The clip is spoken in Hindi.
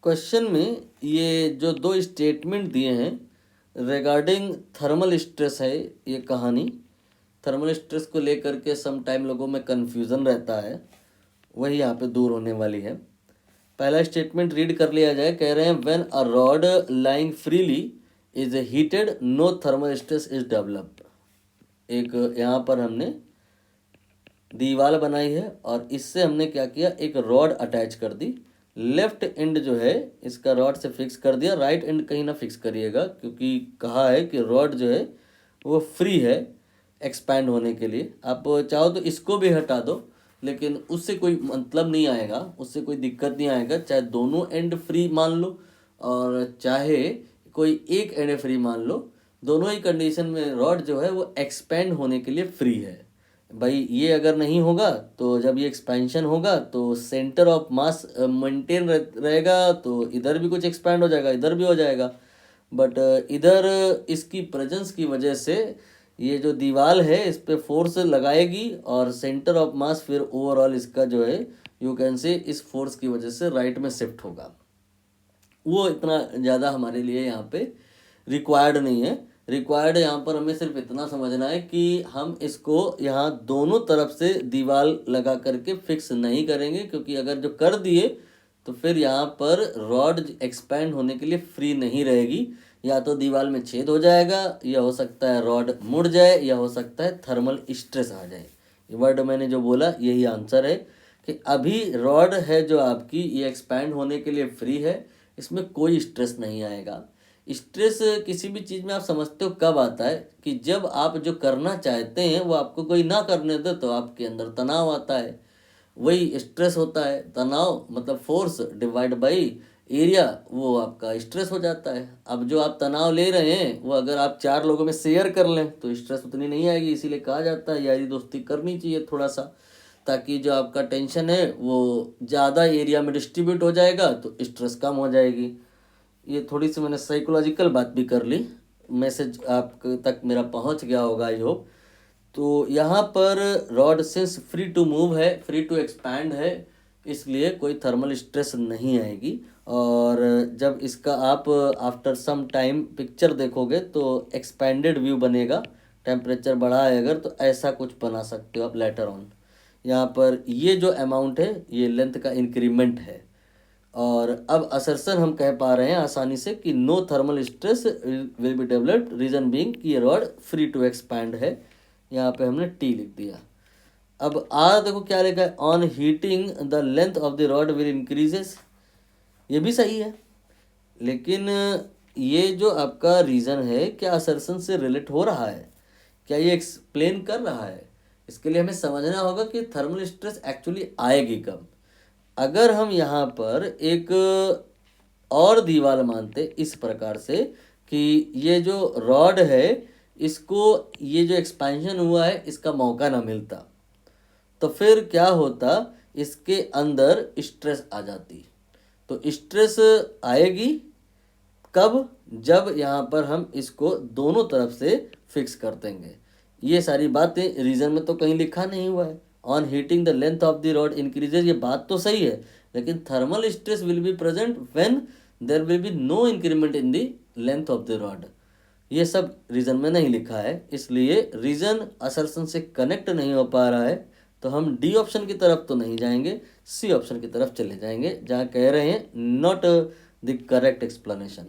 क्वेश्चन में ये जो दो स्टेटमेंट दिए हैं रिगार्डिंग थर्मल स्ट्रेस है, ये कहानी थर्मल स्ट्रेस को लेकर के सम टाइम लोगों में कन्फ्यूज़न रहता है, वही यहाँ पे दूर होने वाली है। पहला स्टेटमेंट रीड कर लिया जाए। कह रहे हैं when a rod lying freely is heated no thermal stress is developed. एक यहाँ पर हमने दीवार बनाई है और इससे हमने क्या किया, एक रॉड अटैच कर दी। लेफ्ट एंड जो है इसका रॉड से फिक्स कर दिया, राइट एंड कहीं ना फिक्स करिएगा क्योंकि कहा है कि रॉड जो है वो फ्री है एक्सपैंड होने के लिए। आप चाहो तो इसको भी हटा दो, लेकिन उससे कोई मतलब नहीं आएगा, उससे कोई दिक्कत नहीं आएगा। चाहे दोनों एंड फ्री मान लो और चाहे कोई एक एंड फ्री मान लो, दोनों ही कंडीशन में रॉड जो है वो एक्सपैंड होने के लिए फ्री है। भाई ये अगर नहीं होगा तो जब ये एक्सपेंशन होगा तो सेंटर ऑफ मास मेंटेन रहेगा, तो इधर भी कुछ एक्सपैंड हो जाएगा, इधर भी हो जाएगा। बट इधर इसकी प्रेजेंस की वजह से ये जो दीवार है इस पे फोर्स लगाएगी और सेंटर ऑफ मास फिर ओवरऑल इसका जो है यू कैन से इस फोर्स की वजह से राइट में शिफ्ट होगा। वो इतना ज़्यादा हमारे लिए यहाँ पे रिक्वायर्ड नहीं है। रिक्वायर्ड यहाँ पर हमें सिर्फ इतना समझना है कि हम इसको यहाँ दोनों तरफ से दीवार लगा करके फिक्स नहीं करेंगे, क्योंकि अगर जो कर दिए तो फिर यहाँ पर रॉड एक्सपैंड होने के लिए फ्री नहीं रहेगी। या तो दीवार में छेद हो जाएगा, या हो सकता है रॉड मुड़ जाए, या हो सकता है थर्मल स्ट्रेस आ जाए। ये वर्ड मैंने जो बोला यही आंसर है कि अभी रॉड है जो आपकी ये एक्सपैंड होने के लिए फ्री है, इसमें कोई स्ट्रेस नहीं आएगा। स्ट्रेस किसी भी चीज़ में आप समझते हो कब आता है कि जब आप जो करना चाहते हैं वो आपको कोई ना करने दे तो आपके अंदर तनाव आता है, वही स्ट्रेस होता है। तनाव मतलब फोर्स डिवाइड बाई एरिया, वो आपका स्ट्रेस हो जाता है। अब जो आप तनाव ले रहे हैं वो अगर आप 4 लोगों में शेयर कर लें तो स्ट्रेस उतनी नहीं आएगी। इसीलिए कहा जाता है यारी दोस्ती करनी चाहिए थोड़ा सा, ताकि जो आपका टेंशन है वो ज़्यादा एरिया में डिस्ट्रीब्यूट हो जाएगा तो स्ट्रेस कम हो जाएगी। ये थोड़ी सी मैंने साइकोलॉजिकल बात भी कर ली, मैसेज आप तक मेरा पहुंच गया होगा आई होप। तो यहाँ पर rod since free to move है, फ्री टू एक्सपैंड है, इसलिए कोई थर्मल स्ट्रेस नहीं आएगी। और जब इसका आप आफ्टर सम टाइम पिक्चर देखोगे तो एक्सपैंडेड व्यू बनेगा। टेम्परेचर बढ़ा है अगर तो ऐसा कुछ बना सकते हो आप लेटर ऑन। यहाँ पर ये जो अमाउंट है ये लेंथ का इंक्रीमेंट है। और अब असरसन हम कह पा रहे हैं आसानी से कि no thermal stress will be developed, reason being कि ये रॉड फ्री टू एक्सपैंड है। यहाँ पे हमने टी लिख दिया। अब आर देखो क्या लिखा है, on heating the length of the rod will increases. ये भी सही है, लेकिन ये जो आपका रीज़न है क्या असरसन से रिलेट हो रहा है, क्या ये एक्सप्लेन कर रहा है? इसके लिए हमें समझना होगा कि थर्मल स्ट्रेस एक्चुअली आएगी कब। अगर हम यहाँ पर एक और दीवार मानते इस प्रकार से कि ये जो रॉड है इसको ये जो एक्सपेंशन हुआ है इसका मौका ना मिलता, तो फिर क्या होता, इसके अंदर स्ट्रेस आ जाती। तो स्ट्रेस आएगी कब, जब यहाँ पर हम इसको दोनों तरफ से फिक्स कर देंगे। ये सारी बातें रीज़न में तो कहीं लिखा नहीं हुआ है। On heating the length of the rod increases, ये बात तो सही है, लेकिन thermal stress will be present when there will be no increment in the length of the rod. ये सब रीज़न में नहीं लिखा है, इसलिए रीज़न असर्शन से कनेक्ट नहीं हो पा रहा है। तो हम डी ऑप्शन की तरफ तो नहीं जाएंगे, सी ऑप्शन की तरफ चले जाएंगे, जहाँ कह रहे हैं नॉट द करेक्ट एक्सप्लेनेशन।